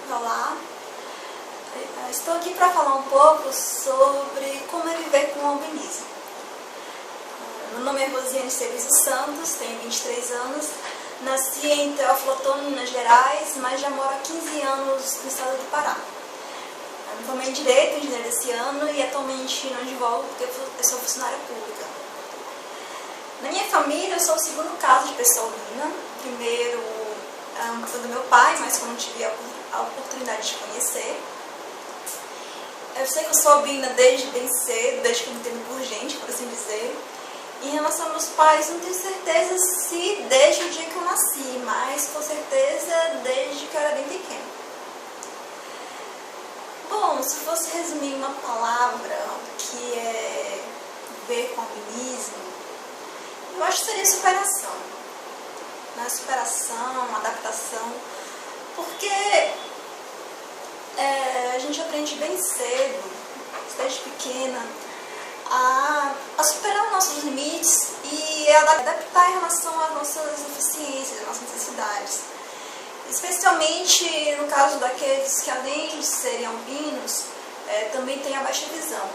Olá, estou aqui para falar um pouco sobre como é viver com albinismo. Meu nome é Rosiane Esteves dos Santos, tenho 23 anos, nasci em Teófilo Otoni, Minas Gerais, mas já moro há 15 anos no estado do Pará. Eu me formei em Direito, engenharia esse ano, e atualmente não advogo porque eu sou funcionária pública. Na minha família, eu sou o segundo caso de pessoa albina. Primeiro foi do meu pai, mas como não tive a oportunidade de conhecer. Eu sei que eu sou albina desde bem cedo, desde que eu me entendo por gente, por assim dizer. Em relação aos meus pais, não tenho certeza se desde o dia que eu nasci, mas com certeza desde que eu era bem pequena. Bom, se fosse resumir uma palavra que é viver com albinismo, eu acho que seria superação. Superação, adaptação, porque a gente aprende bem cedo, desde pequena, a superar os nossos limites e adaptar em relação às nossas deficiências, às nossas necessidades. Especialmente no caso daqueles que, além de serem albinos, também têm a baixa visão,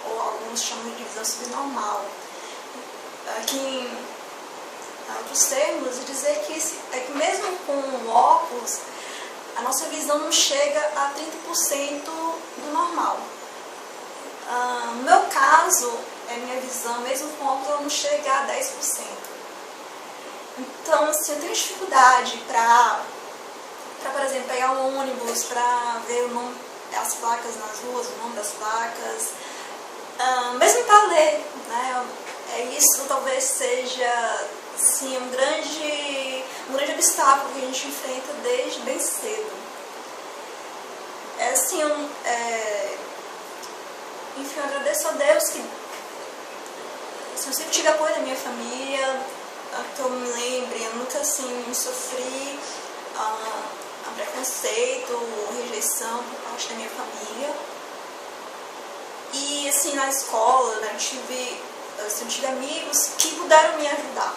ou alguns chamam de visão subnormal. Aqui em outros termos, dizer que mesmo com óculos, a nossa visão não chega a 30% do normal. No meu caso, a minha visão, mesmo com óculos, ela não chega a 10%. Então, assim, eu tenho dificuldade para, por exemplo, pegar um ônibus, para ver as placas nas ruas, o nome das placas, mesmo para ler, né? Isso talvez seja, sim, um grande obstáculo que a gente enfrenta desde bem cedo. Enfim, eu agradeço a Deus que eu sempre tive apoio da minha família, que eu me lembre, eu nunca assim sofri preconceito, rejeição por parte da minha família. E assim, na escola, né, eu tive amigos que puderam me ajudar.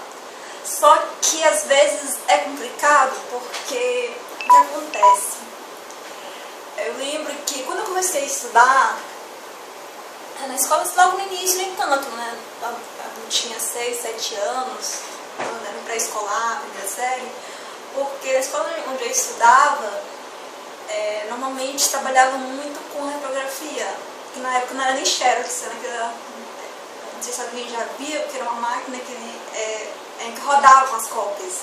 Só que às vezes é complicado porque o que acontece? Eu lembro que quando eu comecei a estudar, na escola, logo no início, nem tanto, né? Eu tinha 6, 7 anos, era no pré-escolar, primeira série, porque na escola onde eu estudava, normalmente trabalhava muito com reprografia, que na época não era nem xerox, não sei se alguém já viu, que era uma máquina que rodava as cópias,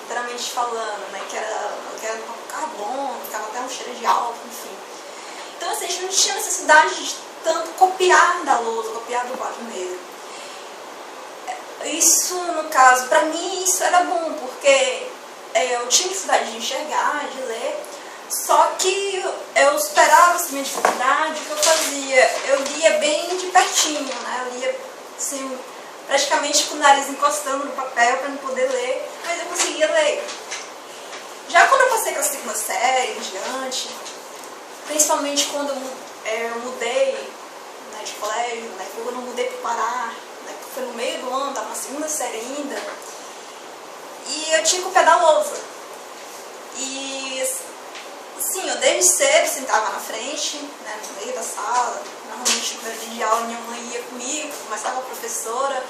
literalmente falando, né? que era carbono, ficava até um cheiro de álcool, enfim. Então, assim, a gente não tinha necessidade de tanto copiar da lousa, copiar do quadro negro. Isso, no caso, para mim, isso era bom, porque eu tinha dificuldade de enxergar, de ler, só que eu superava essa minha dificuldade. O que eu fazia? Eu lia bem de pertinho, né? Eu lia, assim, praticamente com o nariz encostando no papel para não poder ler, mas eu conseguia ler. Já quando eu passei para a segunda série, em diante, principalmente quando eu mudei, né, de colégio, né, quando eu mudei para o Pará, né, foi no meio do ano, estava na segunda série ainda, e eu tinha que copiar da lousa. E assim, eu desde cedo sentava na frente, né, no meio da sala. Normalmente no primeiro dia de aula minha mãe ia comigo, começava a professora,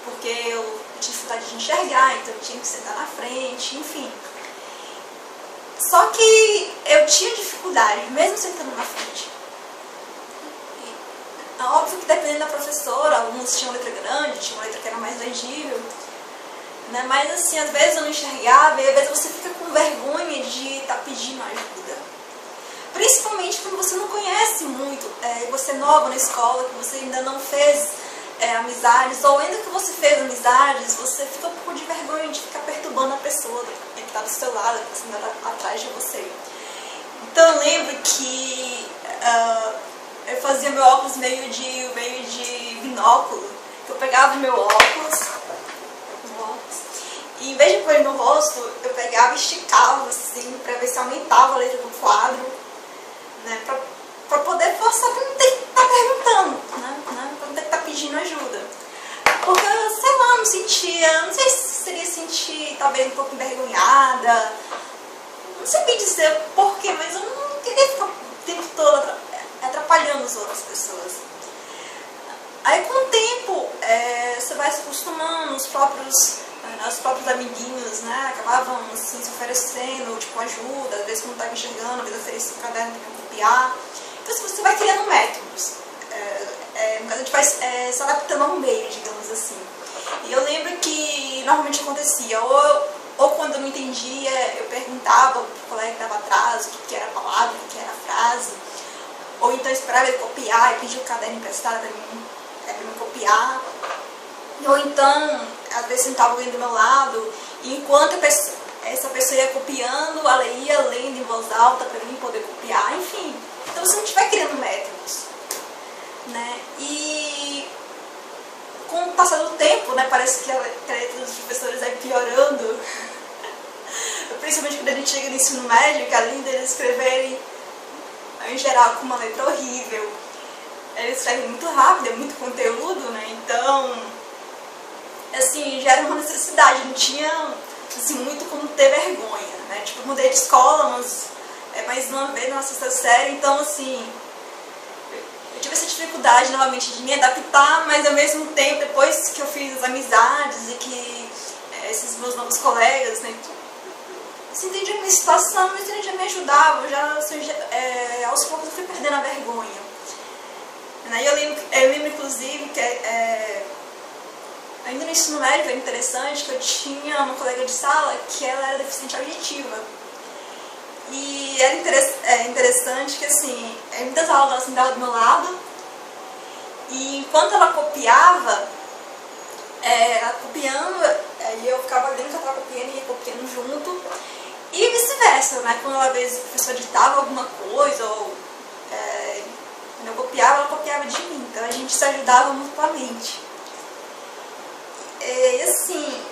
porque eu tinha dificuldade de enxergar, então eu tinha que sentar na frente, enfim. Só que eu tinha dificuldade, mesmo sentando na frente. É óbvio que dependendo da professora, alguns tinham letra grande, tinha uma letra que era mais legível, né? Mas assim, às vezes eu não enxergava e às vezes você fica com vergonha de estar pedindo ajuda. Principalmente quando você não conhece muito, você é nova na escola, que você ainda não fez amizades, ou ainda que você fez amizades, você fica um pouco de vergonha de ficar perturbando a pessoa que está do seu lado, que está atrás de você. Então eu lembro que eu fazia meu óculos meio de binóculo, que eu pegava o meu óculos, e em vez de pôr ele no rosto, eu pegava e esticava assim, para ver se aumentava a letra do quadro, né, para poder forçar, para não ter que estar perguntando, né, para não ter que estar pedindo ajuda. Porque, sei lá, eu me sentia, não sei se seria sentir talvez um pouco envergonhada, sabia dizer porquê, mas eu não queria ficar o tempo todo atrapalhando as outras pessoas. Aí com o tempo, você vai se acostumando, os próprios amiguinhos, né, acabavam assim, se oferecendo, tipo, ajuda, às vezes quando estava enxergando, às vezes oferecia um caderno para copiar. Então assim, você vai criando métodos. A gente vai se adaptando ao meio, digamos assim. E eu lembro que normalmente acontecia, ou quando eu não entendia, eu perguntava pro colega que estava atrás o que era a palavra, o que era a frase, ou então esperava ele copiar e pedir o caderno emprestado para me copiar. Ou então, às vezes sentava alguém do meu lado, e enquanto essa pessoa ia copiando, ela ia lendo em voz alta para mim poder copiar, enfim. Então você a gente vai criando métodos, né? E com o passar do tempo, né, parece que a letra dos professores vai piorando. Principalmente quando a gente chega no ensino médio, que além deles escreverem, em geral, com uma letra horrível, eles escrevem muito rápido, é muito conteúdo, né? Então, assim, já era uma necessidade, não tinha assim, muito como ter vergonha, né? Tipo, eu mudei de escola, mas mais uma vez na sexta série, então, assim, eu tive essa dificuldade novamente de me adaptar, mas ao mesmo tempo, depois que eu fiz as amizades e que esses meus novos colegas, né, assim, entendiam a minha situação, mas eles já me ajudavam, aos poucos eu fui perdendo a vergonha. E eu lembro inclusive, que ainda no ensino médio foi interessante, que eu tinha uma colega de sala que ela era deficiente auditiva. E era interessante que, assim, muitas aulas ela sentava do meu lado, e enquanto ela copiava, e eu ficava vendo que ela estava copiando e ia copiando junto, e vice-versa, né? Quando às vezes o professor ditava alguma coisa, ou quando eu copiava, ela copiava de mim, então a gente se ajudava mutuamente. E assim,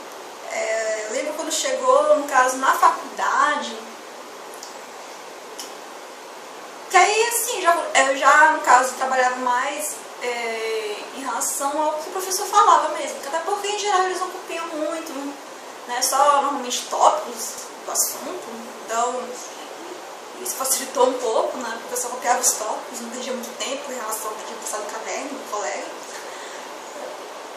eu lembro quando chegou, no caso, na faculdade, que aí, assim, eu já, no caso, trabalhava mais em relação ao que o professor falava mesmo, até porque, em geral, eles não copiam muito, né, só, normalmente, tópicos do assunto, então, isso facilitou um pouco, né, porque eu só copiava os tópicos, não perdia muito tempo em relação ao que tinha passado no caderno do colega,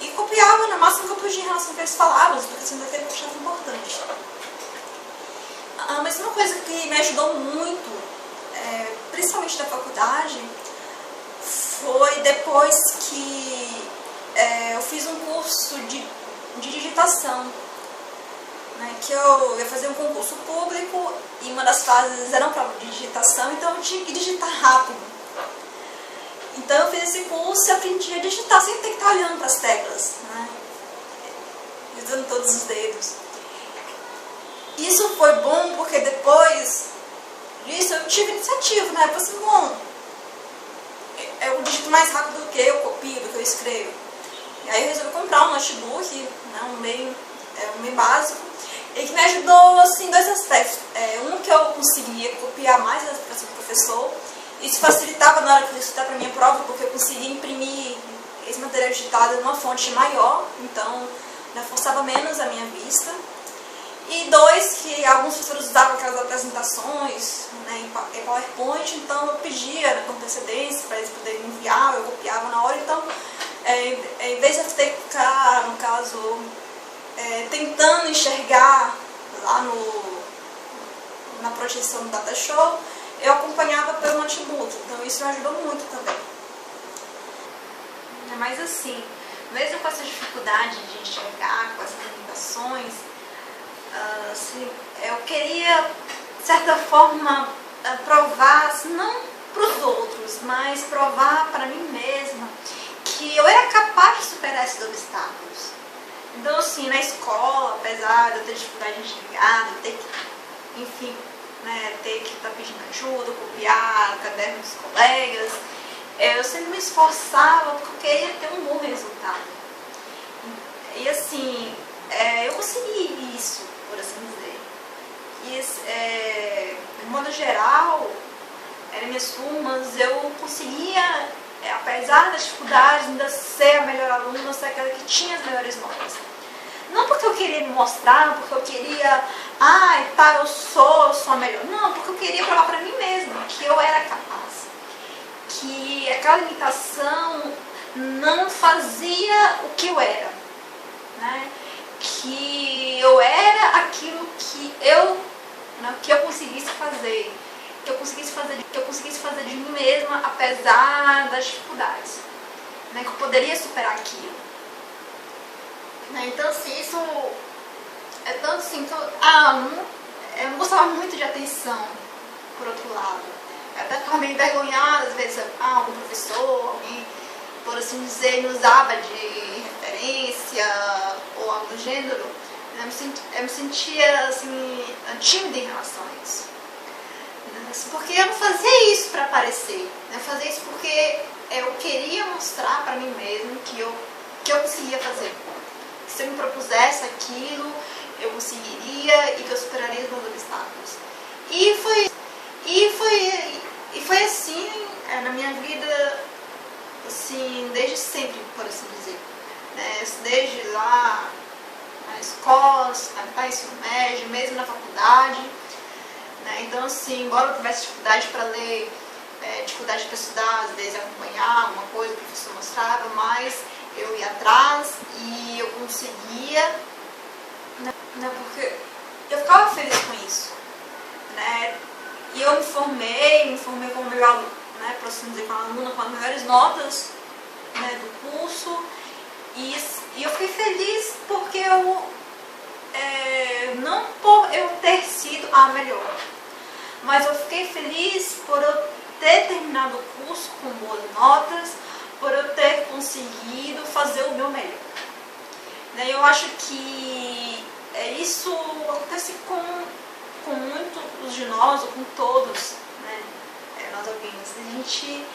e copiava, no máximo, que eu podia em relação ao que eles falavam, porque assim, daquele eu achava importante. Mas uma coisa que me ajudou muito, principalmente na faculdade, foi depois que eu fiz um curso de digitação, né, que eu ia fazer um concurso público e uma das fases era uma prova de digitação, então eu tinha que digitar rápido. Então eu fiz esse curso e aprendi a digitar sem ter que estar olhando para as teclas, né, usando todos os dedos. Isso foi bom porque depois disso eu tive iniciativa, né? Eu falei assim, bom, eu digito mais rápido do que eu copio, do que eu escrevo. E aí eu resolvi comprar um notebook, né, um bem básico, e que me ajudou assim, em dois aspectos. Um, que eu conseguia copiar mais as explicações do professor, isso facilitava na hora que eu ia estudar para a minha prova, porque eu conseguia imprimir esse material digitado numa fonte maior, então me forçava menos a minha vista. E dois, que alguns professores usavam aquelas apresentações, né, em PowerPoint, então eu pedia, né, com antecedência para eles poderem enviar, eu copiava na hora, então em vez de eu ter que ficar, no caso, tentando enxergar lá na projeção do data show, eu acompanhava pelo notebook, então isso me ajudou muito também. Mas assim, mesmo com essa dificuldade de enxergar, com essas limitações, assim, eu queria, de certa forma, provar, assim, não para os outros, mas provar para mim mesma que eu era capaz de superar esses obstáculos. Então, assim, na escola, apesar de eu ter dificuldade de enxergar, de ter que, enfim, né, ter que estar pedindo ajuda, copiar o caderno dos colegas, eu sempre me esforçava porque eu queria ter um bom resultado. E assim, eu consegui isso, por assim dizer. E, de modo geral, nas minhas turmas, eu conseguia, apesar das dificuldades, ainda ser a melhor aluna, ser aquela que tinha as melhores notas. Não porque eu queria me mostrar, porque eu queria, ai, tá, eu sou a melhor. Não, porque eu queria provar pra mim mesma que eu era capaz. Que aquela limitação não fazia o que eu era, né? Que eu era aquilo que eu, né, que eu conseguisse fazer, que eu conseguisse fazer de mim mesma apesar das dificuldades, né? Que eu poderia superar aquilo, né? Então assim, isso é tanto assim que eu não gostava muito de atenção, por outro lado. Eu até ficava meio envergonhada, às vezes, algum professor, alguém, por assim dizer, me usava de referência ou algo do gênero. Eu me sentia, assim, tímida em relação a isso. Porque eu não fazia isso para aparecer. Eu fazia isso porque eu queria mostrar para mim mesma que eu conseguia fazer. Que se eu me propusesse aquilo, eu conseguiria e que eu superaria os meus obstáculos. E foi assim na minha vida, assim, desde sempre, por assim dizer. Né? Desde lá na escola, no ensino médio, mesmo na faculdade. Né? Então, assim, embora eu tivesse dificuldade para ler, dificuldade para estudar, às vezes acompanhar alguma coisa que o professor mostrava, mas eu ia atrás e eu conseguia, né? Porque eu ficava feliz com isso. Né? E eu me formei como melhor aluna, né? Por assim dizer, com uma aluna com as melhores notas, né, do curso. E eu fiquei feliz porque não por eu ter sido a melhor, mas eu fiquei feliz por eu ter terminado o curso com boas notas, por eu ter conseguido fazer o meu melhor. Eu acho que isso acontece com muitos de nós, ou com todos, né? Nós ouvintes. A gente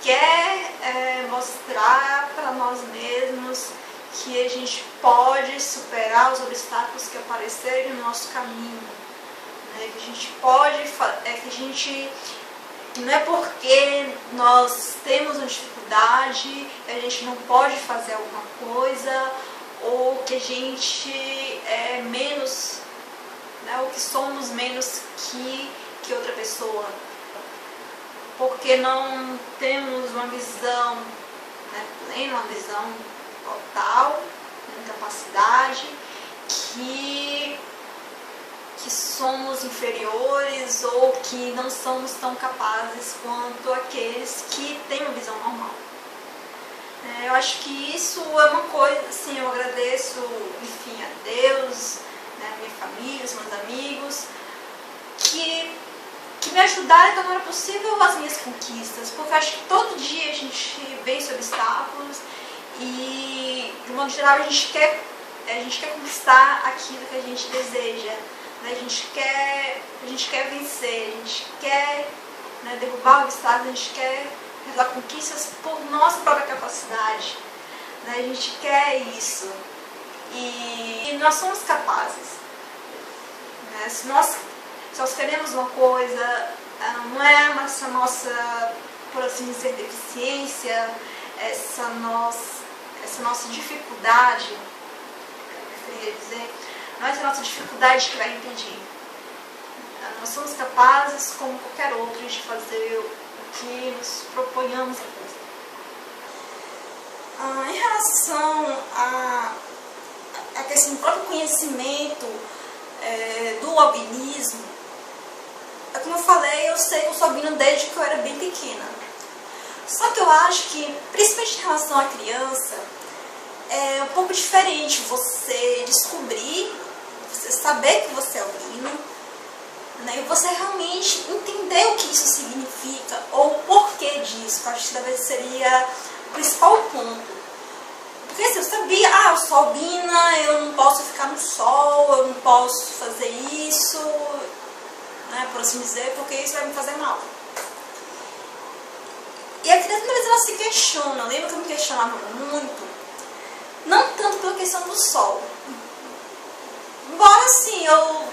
quer mostrar para nós mesmos que a gente pode superar os obstáculos que aparecerem no nosso caminho, né? Que a gente pode, não é porque nós temos uma dificuldade, a gente não pode fazer alguma coisa, ou que a gente é menos, né, ou que somos menos que outra pessoa, porque não temos uma visão, né, plena, uma visão total, uma capacidade, que somos inferiores ou que não somos tão capazes quanto aqueles que têm uma visão normal. Eu acho que isso é uma coisa, assim, eu agradeço, enfim, a Deus, né, a minha família, os meus amigos, que me ajudaram a tornar possível as minhas conquistas, porque eu acho que todo dia a gente vence obstáculos e, de modo geral, a gente quer conquistar aquilo que a gente deseja, né? A gente quer vencer, a gente quer, né, derrubar obstáculos, a gente quer realizar conquistas por nossa própria capacidade, né? A gente quer isso e nós somos capazes, né? Se nós queremos uma coisa, não é essa nossa, por assim dizer, deficiência, essa nossa dificuldade, eu preferia dizer, não é essa nossa dificuldade que vai impedir. Nós somos capazes, como qualquer outro, de fazer o que nos proponhamos a fazer. Em relação a questão do próprio conhecimento do albinismo, como eu falei, eu sei que eu sou albina desde que eu era bem pequena. Só que eu acho que, principalmente em relação à criança, é um pouco diferente você descobrir, você saber que você é albino, né, e você realmente entender o que isso significa, ou o porquê disso. Eu acho que talvez seria o principal ponto. Porque se eu sabia, eu sou albina, eu não posso ficar no sol, eu não posso fazer isso, né, por assim dizer, porque isso vai me fazer mal. E a criança, às vezes, ela se questiona. Eu lembro que eu me questionava muito, não tanto pela questão do sol. Embora, assim, eu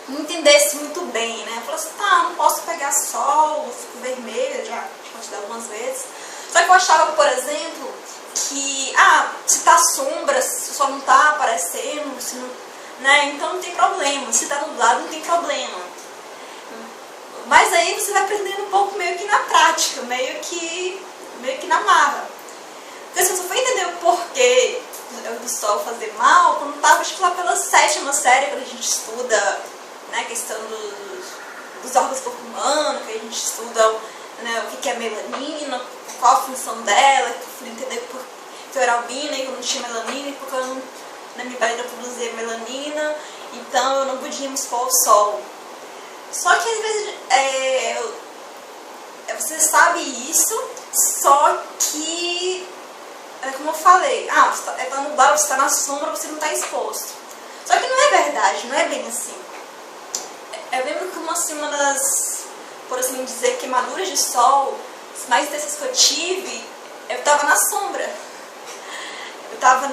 não entendesse muito bem, né? Eu falei assim, não posso pegar sol, eu fico vermelha, já te contei algumas vezes. Só que eu achava, por exemplo, que, se tá sombra, se o sol não tá aparecendo, se não, né, então não tem problema, se tá nublado não tem problema. Mas aí você vai aprendendo um pouco meio que na prática, meio que na marra. Porque se você for entender o porquê do sol fazer mal, quando tava, acho que lá pela 7ª série, quando a gente estuda, né, a questão dos órgãos do corpo humano, que a gente estuda, né, o que é melanina, qual a função dela, que eu fui entender por que eu era albina e que eu não tinha melanina, e porque eu não, na minha pele não produzia melanina, então eu não podia me expor ao sol. Só que às vezes você sabe isso, só que, como eu falei, tá nublado, você está na sombra, você não está exposto. Só que não é verdade, não é bem assim. Eu lembro que uma das, por assim dizer, queimaduras de sol mais intensas que eu tive, eu estava na sombra. Eu estava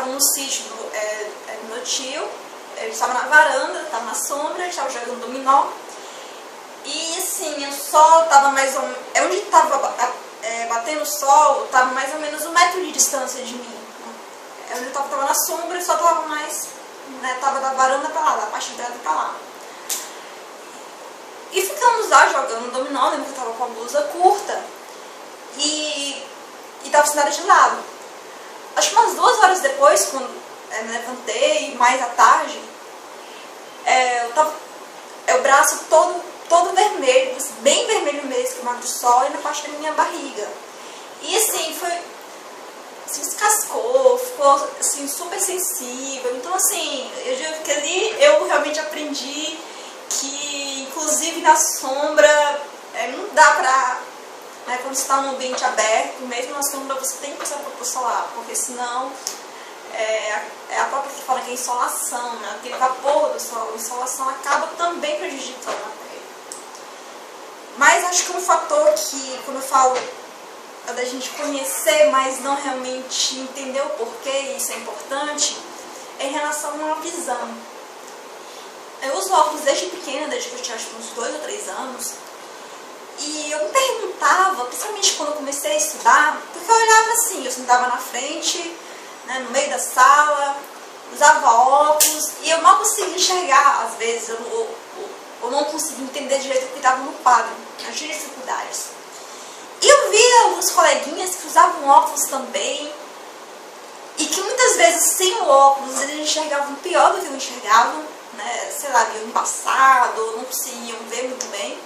no sítio do meu tio, eu estava na varanda, estava na sombra, eu estava jogando dominó. E assim, o sol estava mais ou menos, onde estava batendo o sol, estava mais ou menos 1 metro de distância de mim. Onde eu estava na sombra, o sol estava mais, né, tava da varanda para lá, da parte de dentro para lá. E ficamos lá jogando dominó, lembro que eu estava com a blusa curta e estava sentada de lado. Acho que umas 2 horas depois, quando me levantei, mais à tarde, o braço todo vermelho, bem vermelho mesmo, queimado do sol, e na parte da minha barriga. E assim, se descascou, ficou assim, super sensível. Então assim, eu digo que ali eu realmente aprendi que, inclusive na sombra, não dá pra, né, quando você está num ambiente aberto, mesmo na sombra você tem que passar protetor solar, porque senão é a própria que fala que é insolação, né, aquele vapor do sol, a insolação acaba também prejudicando a pele. Mas acho que um fator que, quando eu falo da gente conhecer, mas não realmente entender o porquê, isso é importante, é em relação à visão. Eu uso óculos desde pequena, desde que eu tinha acho que uns 2 ou 3 anos, e eu me perguntava, principalmente quando eu comecei a estudar, porque eu olhava assim, eu sentava na frente, né, no meio da sala, usava óculos, e eu mal conseguia enxergar, às vezes, eu não conseguia entender direito o que estava no quadro, eu tinha dificuldades. E eu via alguns coleguinhas que usavam óculos também, e que muitas vezes sem o óculos eles enxergavam pior do que eu enxergava, né, sei lá, meio embaçado, não conseguiam ver muito bem.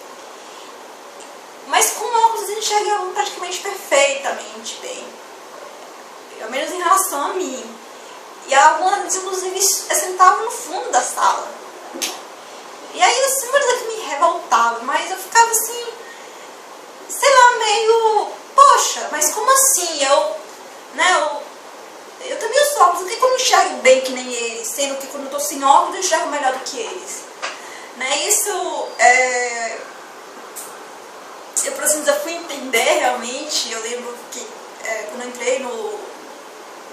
Mas com óculos eles enxergavam praticamente perfeitamente bem, pelo menos em relação a mim. E algumas, inclusive, sentavam no fundo da sala. E aí, assim, não vou dizer que me revoltava, mas eu ficava assim, sei lá, meio, poxa, mas como assim? Eu também uso óculos, por que eu não enxergo bem que nem eles? Sendo que quando eu tô sem óculos eu enxergo melhor do que eles. Né? Isso, eu, por assim dizer, fui entender realmente. Eu lembro que quando eu entrei no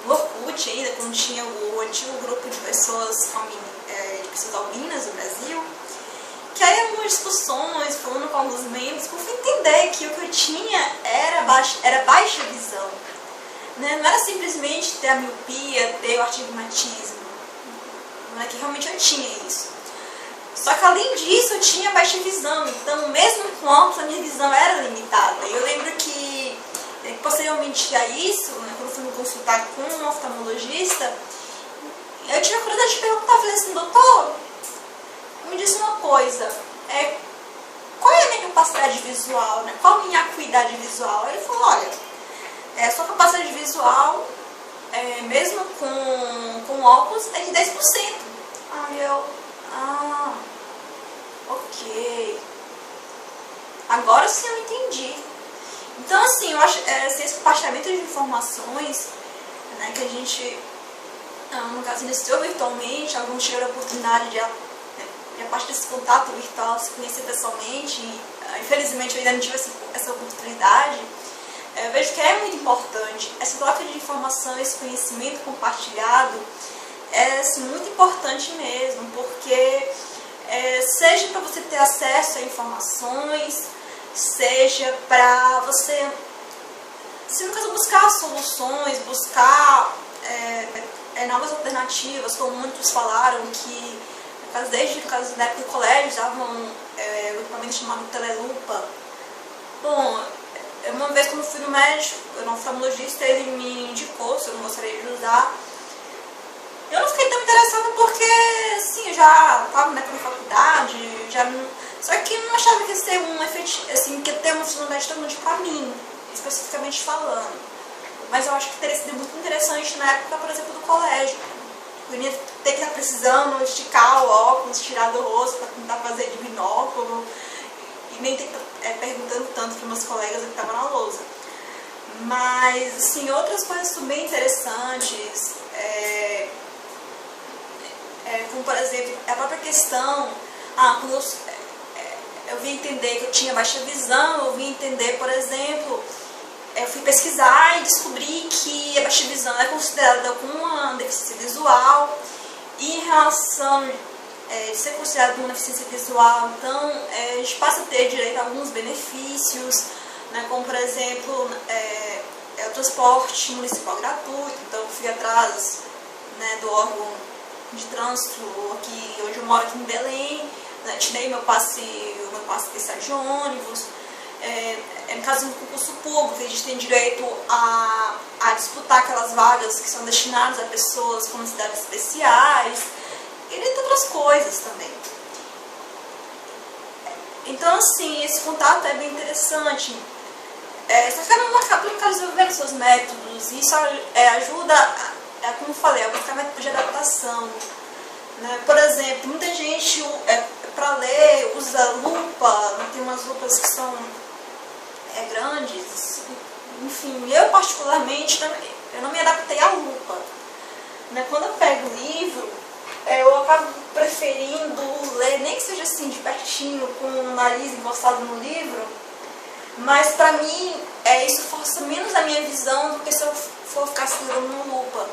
Orkut ainda, quando tinha o antigo grupo de pessoas albinas no Brasil, que aí algumas discussões, falando com alguns membros, eu fui entender que o que eu tinha era baixa visão. Né? Não era simplesmente ter a miopia, ter o astigmatismo, não é que realmente eu tinha isso. Só que além disso eu tinha baixa visão, então mesmo com óculos a minha visão era limitada. Eu lembro que posteriormente a isso, né, quando eu fui me consultar com um oftalmologista, eu tive a curiosidade de perguntar, falei assim, doutor, me diz uma coisa, qual é a minha capacidade visual, né? Qual a minha acuidade visual? Ele falou, olha, a sua capacidade visual, mesmo com óculos, é de 10%. Aí eu, ok. Agora sim eu entendi. Então, assim, eu acho esse compartilhamento de informações, né, que a gente, no caso, iniciou virtualmente, alguns tiveram a oportunidade de, a partir desse contato virtual, se conhecer pessoalmente. Infelizmente, eu ainda não tive essa oportunidade. Eu vejo que é muito importante. Essa troca de informação, esse conhecimento compartilhado, é assim, muito importante mesmo, porque seja para você ter acesso a informações, seja para você se no caso buscar soluções, buscar novas alternativas, como muitos falaram que, desde na época do colégio, usavam um equipamento chamado telelupa. Bom, uma vez quando eu fui no médico, no oftalmologista, ele me indicou se eu não gostaria de usar. Eu não fiquei tão interessada porque, assim, eu já estava na faculdade, só que eu não achava que ia ser que ia ter uma funcionalidade tão grande pra mim, especificamente falando. Mas eu acho que teria sido muito interessante na época, por exemplo, do colégio. Eu ia ter que estar precisando esticar o óculos, tirar do rosto para tentar fazer de binóculo, e nem ter que estar perguntando tanto para meus colegas que estavam na lousa. Mas, assim, outras coisas bem interessantes, como, por exemplo, a própria questão, quando eu vim entender que eu tinha baixa visão, eu vim entender, por exemplo, eu fui pesquisar e descobri que a baixa visão é considerada como uma deficiência visual, e em relação de ser considerada uma deficiência visual, então a gente passa a ter direito a alguns benefícios, né, como, por exemplo, o transporte municipal gratuito. Então eu fui atrás, né, do órgão de trânsito aqui, hoje eu moro aqui em Belém, né, tirei meu passe de ônibus. No caso do concurso público, a gente tem direito a disputar aquelas vagas que são destinadas a pessoas com necessidades especiais, e entre outras coisas também. Então, assim, esse contato é bem interessante. Só que eu não acabo desenvolvendo seus métodos, e isso ajuda, como eu falei, a buscar métodos de adaptação. Né? Por exemplo, muita gente, para ler, usa lupa, tem umas lupas que são grandes. Enfim, eu particularmente eu não me adaptei à lupa. Né? Quando eu pego o livro, eu acabo preferindo ler, nem que seja assim, de pertinho, com o nariz encostado no livro, mas pra mim isso força menos a minha visão do que se eu for ficar segurando uma lupa.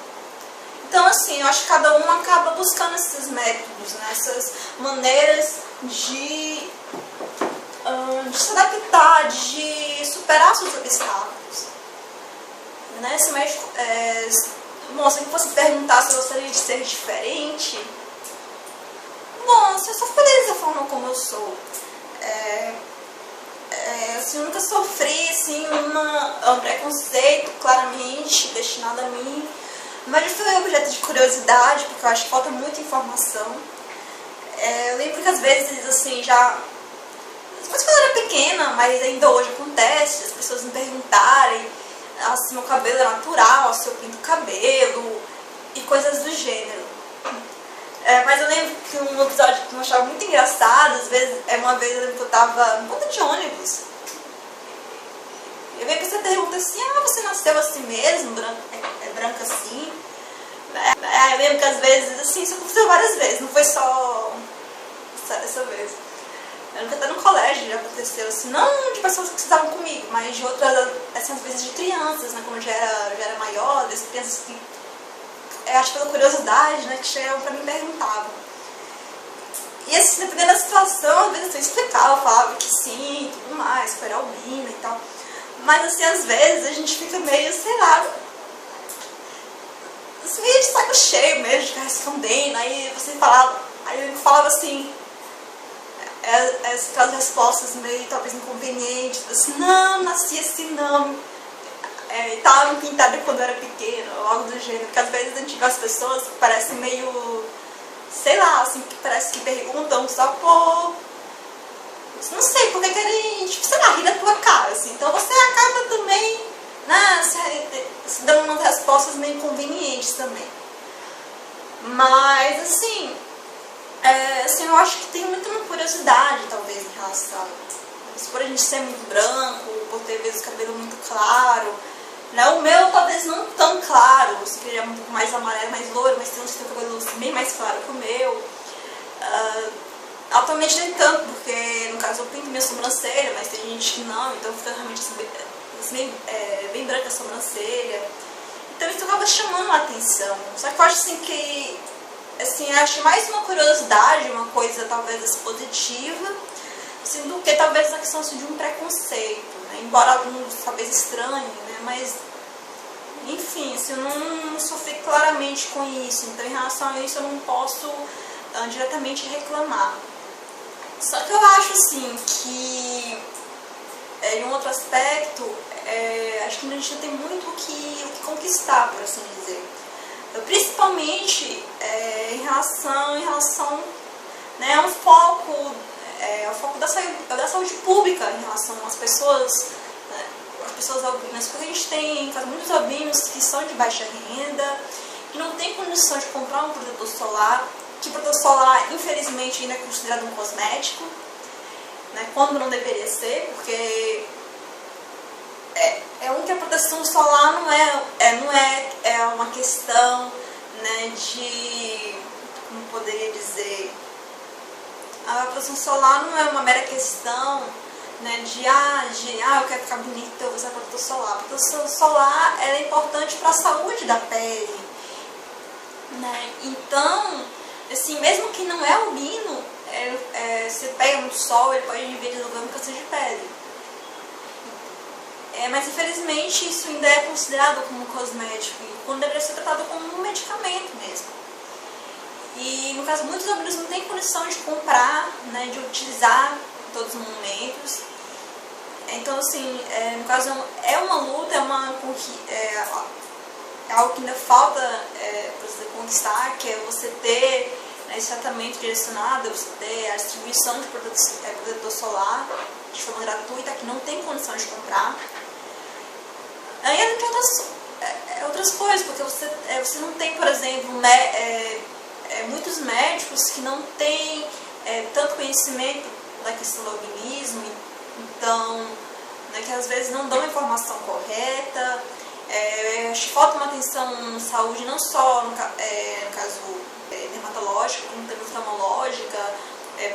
Então, assim, eu acho que cada um acaba buscando esses métodos, né? Essas maneiras de se adaptar, de superar seus obstáculos. Né? Se eu fosse perguntar se eu gostaria de ser diferente, bom, eu sou feliz da forma como eu sou. Assim, eu nunca sofri assim, um preconceito claramente destinado a mim, mas eu fui objeto de curiosidade, porque eu acho que falta muita informação. Eu lembro que às vezes, assim, mas quando eu era pequena, mas ainda hoje acontece, as pessoas me perguntarem se meu cabelo é natural, se eu pinto o cabelo e coisas do gênero. Mas eu lembro que um episódio que eu achava muito engraçado, às vezes, uma vez eu lembro que eu tava no ponto de ônibus. E a pessoa pergunta assim, você nasceu assim mesmo, branca assim? Eu lembro que às vezes, assim, isso aconteceu várias vezes, não foi só dessa vez. Eu lembro que até no colégio já aconteceu, assim, não de pessoas que estavam comigo, mas de outras, assim, às vezes de crianças, né, como já era maior, das crianças que, acho pela curiosidade, né, que chegavam pra mim e perguntavam. E assim, dependendo da situação, às vezes eu explicava, eu falava que sim, tudo mais, que eu era albina e tal. Mas assim, às vezes a gente fica meio, sei lá, assim, meio de saco cheio mesmo, de ficar respondendo, aí eu falava assim, aquelas respostas meio, talvez, inconvenientes, assim, não, nasci assim, não, e tava pintada quando eu era pequena, ou algo do gênero, porque às vezes a gente vê as pessoas que parecem meio, sei lá, assim, que parece que perguntam só por, não sei, porque querem, tipo, sei lá, rir da tua cara, assim, então você acaba também, né, se dando umas respostas meio inconvenientes também. Mas, assim, eu acho que tem muita curiosidade, talvez, em relação a isso. Por a gente ser muito branco, por ter, às vezes, o cabelo muito claro, né? O meu, talvez, não tão claro, eu queria um pouco mais amarelo, mais loiro, mas tem uns que tem o cabelo bem mais claro que o meu. Atualmente nem tanto, porque, no caso, eu pinto minha sobrancelha, mas tem gente que não, então fica realmente assim, bem branca a sobrancelha. Então isso acaba chamando a atenção. Só que eu acho assim que, assim, acho mais uma curiosidade, uma coisa talvez assim, positiva, assim, do que talvez a questão assim, de um preconceito, né? Embora alguns talvez estranhem, né? Mas, enfim, assim, eu não sofri claramente com isso, então em relação a isso eu não posso diretamente reclamar. Só que eu acho assim que, em um outro aspecto, acho que a gente tem muito o que conquistar, por assim dizer. Principalmente em relação né, ao foco da saúde pública em relação às pessoas, né, as pessoas albinas, porque a gente tem muitos albinos que são de baixa renda, que não tem condição de comprar um protetor solar, que protetor solar, infelizmente, ainda é considerado um cosmético, né, quando não deveria ser, porque que a proteção solar não é uma questão, né, de, como poderia dizer, a proteção solar não é uma mera questão, né, de eu quero ficar bonita, eu vou usar protetor solar. A proteção solar é importante para a saúde da pele, né? Então, assim, mesmo que não é albino, você pega muito sol, ele pode vir desenvolvendo câncer de pele. Mas infelizmente isso ainda é considerado como cosmético, quando deveria ser tratado como um medicamento mesmo. E no caso, muitos albinos não têm condição de comprar, né, de utilizar em todos os momentos. Então, assim, no caso é uma luta, é algo que ainda falta para você conquistar, que é você ter, né, esse tratamento direcionado, você ter a distribuição de protetor solar de forma gratuita, que não tem condição de comprar. E além de outras coisas, porque você não tem, por exemplo, muitos médicos que não têm tanto conhecimento da questão do albinismo, então, né, que às vezes não dão a informação correta. Acho que falta uma atenção na saúde, não só no caso dermatológico, como também oftalmológica,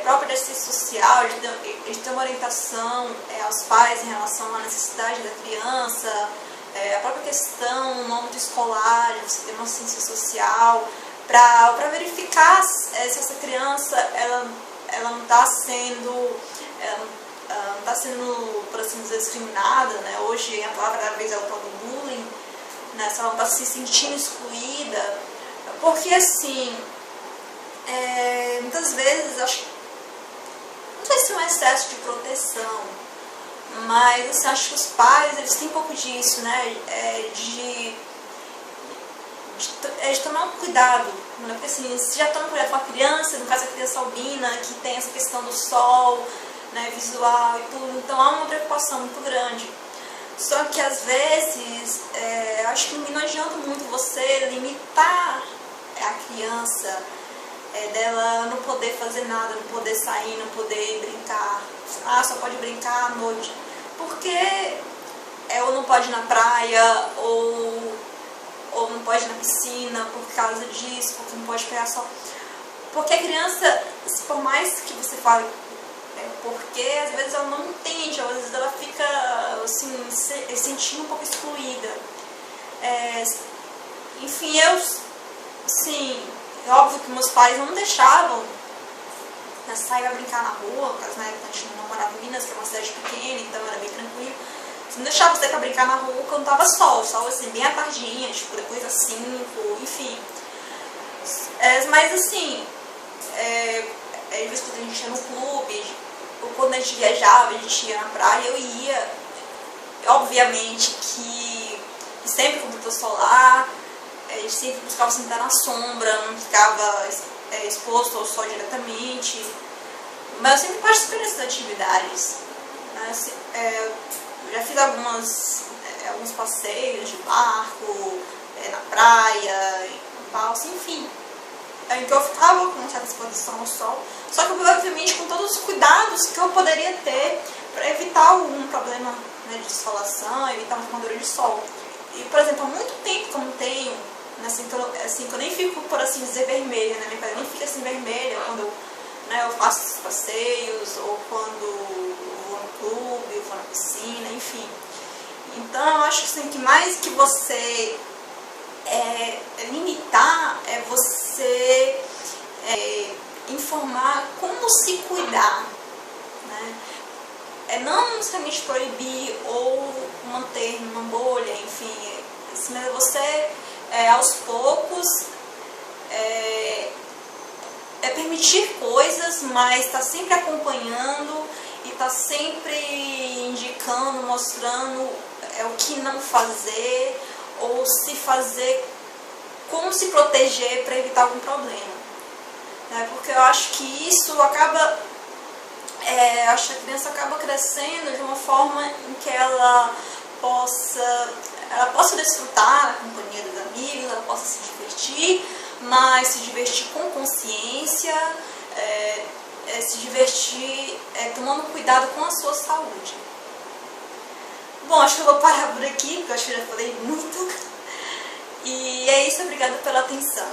própria da assistência social, de ter uma orientação aos pais em relação à necessidade da criança, a própria questão no âmbito escolar, de você ter uma assistência social, para verificar se essa criança ela não está sendo, por assim dizer, discriminada, né? Hoje a palavra da vez é o tal do bullying, né? Se ela não está se sentindo excluída, porque assim, muitas vezes, não sei se é um excesso de proteção, mas assim, acho que os pais, eles têm um pouco disso, né? De tomar um cuidado, né? Porque assim, se já toma cuidado com a criança, no caso a criança albina, que tem essa questão do sol, né, visual e tudo, então há uma preocupação muito grande. Só que às vezes, acho que não adianta muito você limitar a criança, dela não poder fazer nada, não poder sair, não poder brincar. Só pode brincar à noite. Porque ou não pode ir na praia, ou não pode ir na piscina por causa disso, porque não pode pegar sol. Porque a criança, por mais que você fale porque, às vezes ela não entende, às vezes ela fica assim, se sentindo um pouco excluída. Enfim, sim, é óbvio que meus pais não deixavam, né, sair a brincar na rua, porque na época a gente não morava em Minas, que é uma cidade pequena, então era bem tranquilo. Não deixava você pra brincar na rua quando tava sol assim, bem à tardinha, tipo, depois das 5, enfim. Mas assim, às vezes quando a gente ia no clube, ou quando a gente viajava, a gente ia na praia, eu ia, obviamente que sempre com protetor solar, a gente sempre buscava sentar na sombra, não ficava exposto ao sol diretamente, mas eu sempre participei dessas atividades, né? Eu já fiz alguns passeios de barco, na praia, em balsa, enfim. Então eu ficava com uma certa exposição ao sol, só que obviamente com todos os cuidados que eu poderia ter para evitar algum problema, né, de insolação, evitar uma queimadura de sol. E, por exemplo, há muito tempo que eu não tenho, né, assim, que eu nem fico, por assim dizer, vermelha, né, minha pele nem fica assim vermelha quando eu faço esses passeios, ou quando eu vou no clube, eu vou na piscina, enfim. Então eu acho assim, que mais que você limitar, é você informar como se cuidar, né? não necessariamente proibir ou manter numa bolha, enfim, mas é você, aos poucos, permitir coisas, mas está sempre acompanhando e está sempre indicando, mostrando o que não fazer, ou se fazer, como se proteger para evitar algum problema. Porque eu acho que isso acaba, acho que a criança acaba crescendo de uma forma em que ela possa desfrutar da companhia dos amigos, ela possa se divertir, mas se divertir com consciência, se divertir tomando cuidado com a sua saúde. Bom, acho que eu vou parar por aqui, porque eu acho que eu já falei muito. E é isso, obrigada pela atenção.